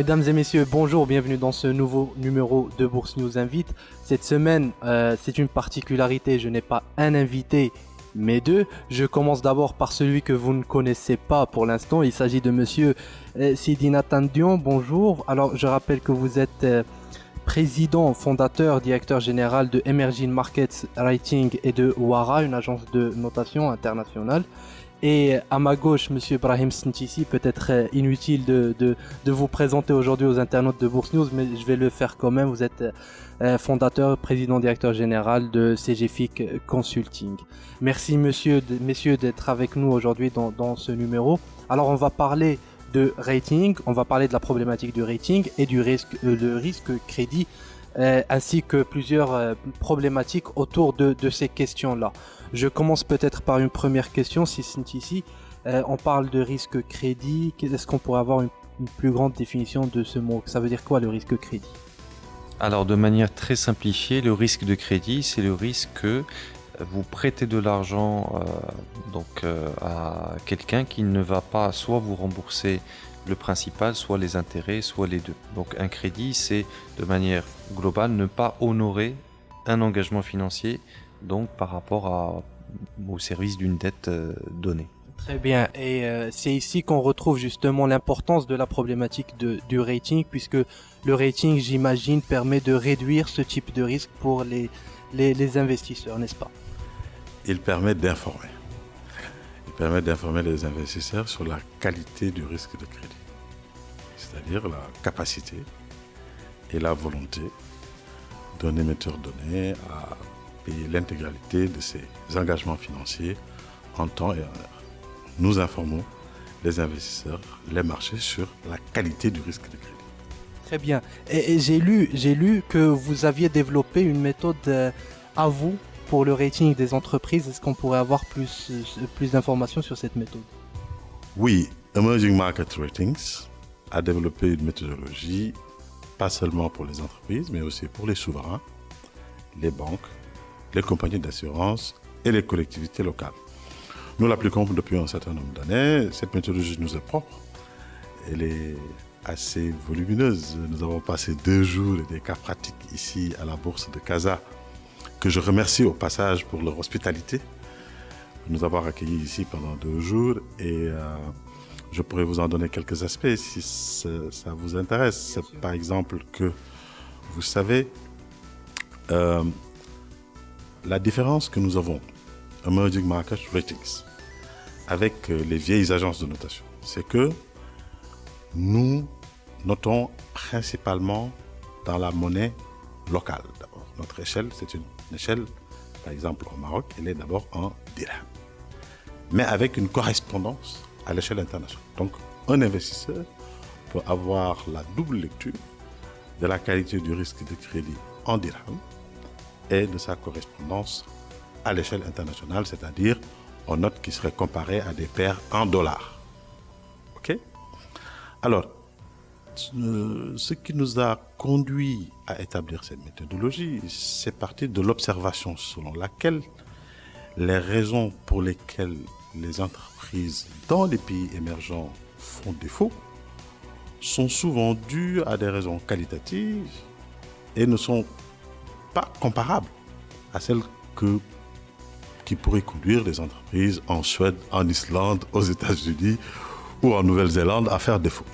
Mesdames et messieurs, bonjour, bienvenue dans ce nouveau numéro de Bourse News Invite. Cette semaine, c'est une particularité, je n'ai pas un invité, mais deux. Je commence d'abord par celui que vous ne connaissez pas pour l'instant. Il s'agit de monsieur Sidi Nathan Dion. Bonjour. Alors, je rappelle que vous êtes président, fondateur, directeur général de Emerging Markets Rating et de Wara, une agence de notation internationale. Et à ma gauche, monsieur Brahim Sintisi, peut-être inutile de vous présenter aujourd'hui aux internautes de Bourse News, mais je vais le faire quand même. Vous êtes fondateur, président, directeur général de CGFIC Consulting. Merci messieurs d'être avec nous aujourd'hui dans ce numéro. Alors on va parler de rating, on va parler de la problématique du rating et du risque crédit, ainsi que plusieurs problématiques autour de ces questions-là. Je commence peut-être par une première question, si c'est ici. On parle de risque crédit. Est-ce qu'on pourrait avoir une plus grande définition de ce mot? Ça veut dire quoi le risque crédit? Alors de manière très simplifiée, le risque de crédit, c'est le risque que vous prêtez de l'argent à quelqu'un qui ne va pas soit vous rembourser le principal, soit les intérêts, soit les deux. Donc un crédit, c'est de manière globale ne pas honorer un engagement financier, donc par rapport au service d'une dette donnée. Très bien, et c'est ici qu'on retrouve justement l'importance de la problématique du rating, puisque le rating, j'imagine, permet de réduire ce type de risque pour les investisseurs, n'est-ce pas? Il permet d'informer. Il permet d'informer les investisseurs sur la qualité du risque de crédit, c'est-à-dire la capacité et la volonté d'un émetteur donné à payer l'intégralité de ses engagements financiers en temps et en heure. Nous informons les investisseurs, les marchés sur la qualité du risque de crédit. Très bien. Et j'ai lu que vous aviez développé une méthode à vous pour le rating des entreprises. Est-ce qu'on pourrait avoir plus d'informations sur cette méthode? Oui, Emerging Market Ratings a développé une méthodologie, pas seulement pour les entreprises, mais aussi pour les souverains, les banques, les compagnies d'assurance et les collectivités locales. Nous l'appliquons depuis un certain nombre d'années. Cette méthodologie nous est propre. Elle est assez volumineuse. Nous avons passé 2 jours et des cas pratiques ici à la bourse de Casa, que je remercie au passage pour leur hospitalité, de nous avoir accueillis ici pendant 2 jours. Et je pourrais vous en donner quelques aspects si ça vous intéresse. C'est par exemple que, vous savez, la différence que nous avons, Emerging Market Ratings, avec les vieilles agences de notation, c'est que nous notons principalement dans la monnaie locale. D'abord, notre échelle, c'est une échelle, par exemple au Maroc, elle est d'abord en dirham, mais avec une correspondance à l'échelle internationale. Donc, un investisseur peut avoir la double lecture de la qualité du risque de crédit en dirham et de sa correspondance à l'échelle internationale, c'est-à-dire aux notes qui seraient comparées à des paires en dollars. OK? Alors, ce qui nous a conduit à établir cette méthodologie, c'est parti de l'observation selon laquelle les raisons pour lesquelles les entreprises dans les pays émergents font défaut sont souvent dues à des raisons qualitatives et ne sont pas comparables à celles qui pourraient conduire les entreprises en Suède, en Islande, aux États-Unis ou en Nouvelle-Zélande à faire défaut.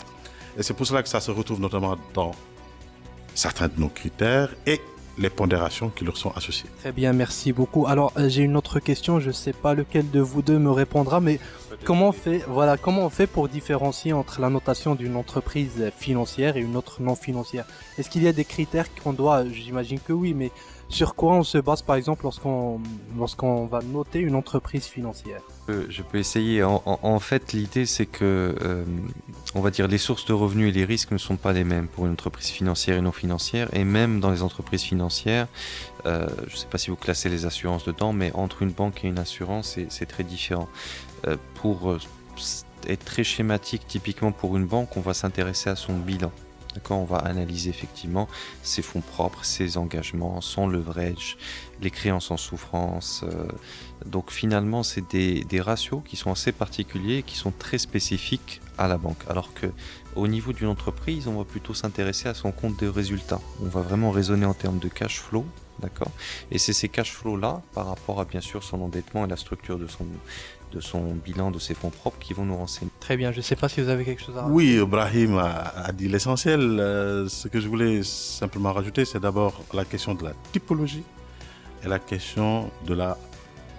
Et c'est pour cela que ça se retrouve notamment dans certains de nos critères et les pondérations qui leur sont associées. Très bien, merci beaucoup. Alors, j'ai une autre question, je ne sais pas lequel de vous deux me répondra, mais comment on fait pour différencier entre la notation d'une entreprise financière et une autre non financière? Est-ce qu'il y a des critères qu'on doit, j'imagine que oui, mais sur quoi on se base par exemple lorsqu'on va noter une entreprise financière? Je peux essayer. En fait, l'idée c'est que, on va dire, les sources de revenus et les risques ne sont pas les mêmes pour une entreprise financière et non financière. Et même dans les entreprises financières, je ne sais pas si vous classez les assurances dedans, mais entre une banque et une assurance, c'est très différent. Pour être très schématique, typiquement pour une banque, on va s'intéresser à son bilan. D'accord, on va analyser effectivement ses fonds propres, ses engagements, son leverage, les créances en souffrance. Donc finalement, c'est des ratios qui sont assez particuliers, qui sont très spécifiques à la banque. Alors que au niveau d'une entreprise, on va plutôt s'intéresser à son compte de résultats. On va vraiment raisonner en termes de cash flow, d'accord? Et c'est ces cash flows-là, par rapport à bien sûr son endettement et la structure de son bilan, de ses fonds propres, qui vont nous renseigner. Très bien, je ne sais pas si vous avez quelque chose à rajouter. Oui, Brahim a dit l'essentiel. Ce que je voulais simplement rajouter, c'est d'abord la question de la typologie et la question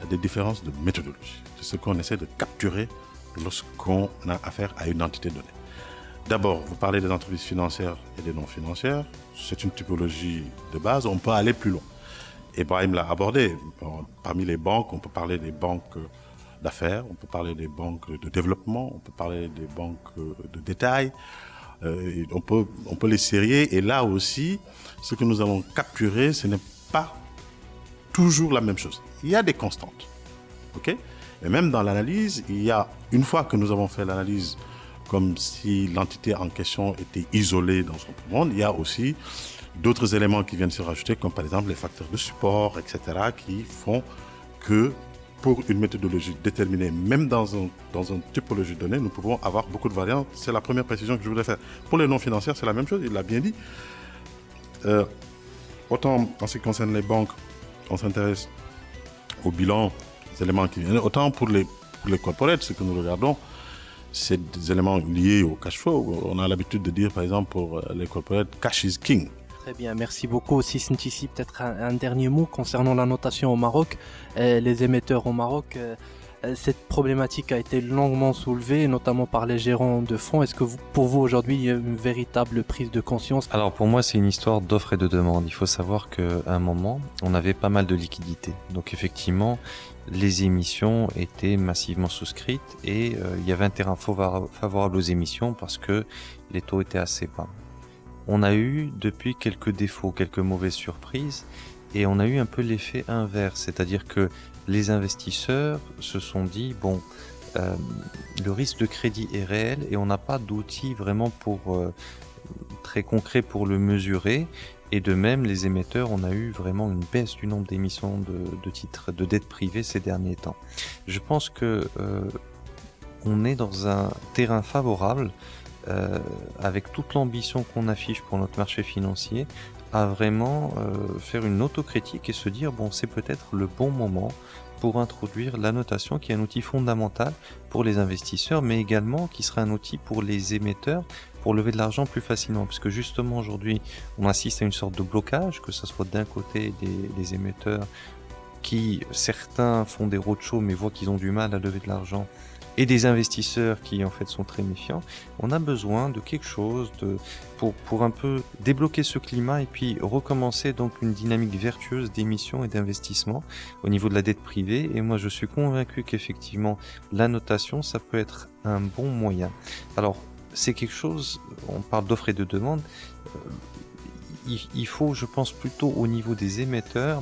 des différences de méthodologie. C'est ce qu'on essaie de capturer lorsqu'on a affaire à une entité donnée. D'abord, vous parlez des entreprises financières et des non financières. C'est une typologie de base. On peut aller plus loin. Et Brahim l'a abordé. Parmi les banques, on peut parler des banques d'affaires, on peut parler des banques de développement, on peut parler des banques de détail. On peut les sérier. Et là aussi, ce que nous allons capturer, ce n'est pas toujours la même chose. Il y a des constantes. OK ? Et même dans l'analyse, une fois que nous avons fait l'analyse comme si l'entité en question était isolée dans son monde, il y a aussi d'autres éléments qui viennent se rajouter, comme par exemple les facteurs de support, etc., qui font que pour une méthodologie déterminée, même dans une typologie donnée, nous pouvons avoir beaucoup de variantes. C'est la première précision que je voulais faire. Pour les non financières, c'est la même chose, il l'a bien dit. Autant en ce qui concerne les banques, on s'intéresse au bilan, des éléments qui viennent. Autant pour les corporates, ce que nous regardons, c'est des éléments liés au cash flow. On a l'habitude de dire, par exemple, pour les corporates, cash is king. Très bien, merci beaucoup aussi Sintisi. Peut-être un dernier mot concernant la notation au Maroc, les émetteurs au Maroc. Cette problématique a été longuement soulevée, notamment par les gérants de fonds. Est-ce que pour vous aujourd'hui, il y a une véritable prise de conscience? Alors pour moi, c'est une histoire d'offre et de demande. Il faut savoir qu'à un moment, on avait pas mal de liquidités. Donc effectivement, les émissions étaient massivement souscrites et il y avait un terrain favorable aux émissions parce que les taux étaient assez bas. On a eu depuis quelques défauts, quelques mauvaises surprises et on a eu un peu l'effet inverse, c'est-à-dire que les investisseurs se sont dit bon, le risque de crédit est réel et on n'a pas d'outils vraiment très concret pour le mesurer. Et de même, les émetteurs, on a eu vraiment une baisse du nombre d'émissions de titres de dette privée ces derniers temps. Je pense que on est dans un terrain favorable avec toute l'ambition qu'on affiche pour notre marché financier à vraiment faire une autocritique et se dire bon, c'est peut-être le bon moment pour introduire la notation qui est un outil fondamental pour les investisseurs mais également qui sera un outil pour les émetteurs pour lever de l'argent plus facilement puisque justement aujourd'hui on assiste à une sorte de blocage, que ce soit d'un côté des émetteurs qui certains font des roadshows mais voient qu'ils ont du mal à lever de l'argent et des investisseurs qui en fait sont très méfiants. On a besoin de quelque chose pour un peu débloquer ce climat et puis recommencer donc une dynamique vertueuse d'émissions et d'investissement au niveau de la dette privée. Et moi je suis convaincu qu'effectivement la notation ça peut être un bon moyen. Alors c'est quelque chose, on parle d'offre et de demande, il faut je pense plutôt au niveau des émetteurs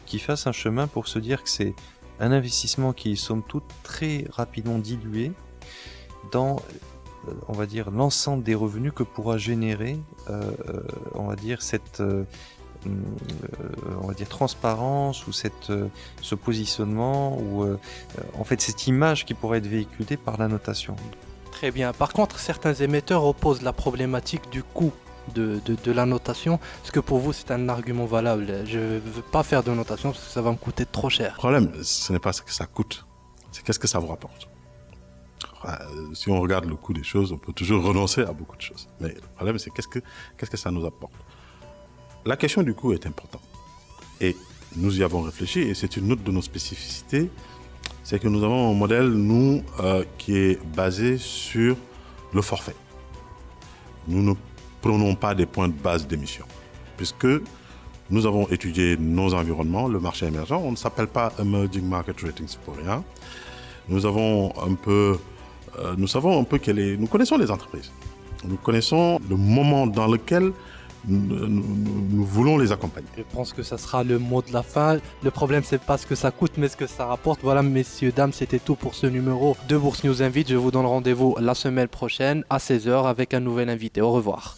qui fassent un chemin pour se dire que c'est un investissement qui est somme toute très rapidement dilué dans, on va dire, l'ensemble des revenus que pourra générer, on va dire, cette on va dire transparence ou ce positionnement ou en fait cette image qui pourrait être véhiculée par la notation. Très bien. Par contre, certains émetteurs opposent la problématique du coût de la notation. Est-ce que pour vous c'est un argument valable? Je ne veux pas faire de notation parce que ça va me coûter trop cher. Le problème, ce n'est pas ce que ça coûte, c'est qu'est-ce que ça vous rapporte. Si on regarde le coût des choses, on peut toujours renoncer à beaucoup de choses. Mais le problème, c'est qu'est-ce que ça nous apporte. La question du coût est importante. Et nous y avons réfléchi et c'est une autre de nos spécificités. C'est que nous avons un modèle, qui est basé sur le forfait. Nous ne prenons pas des points de base d'émission, puisque nous avons étudié nos environnements, le marché émergent. On ne s'appelle pas Emerging Market Ratings pour rien. Nous savons un peu nous connaissons les entreprises. Nous connaissons le moment dans lequel nous voulons les accompagner. Je pense que ça sera le mot de la fin. Le problème, c'est pas ce que ça coûte, mais ce que ça rapporte. Voilà, messieurs, dames, c'était tout pour ce numéro de Bourse News Invite. Je vous donne rendez-vous la semaine prochaine à 16h avec un nouvel invité. Au revoir.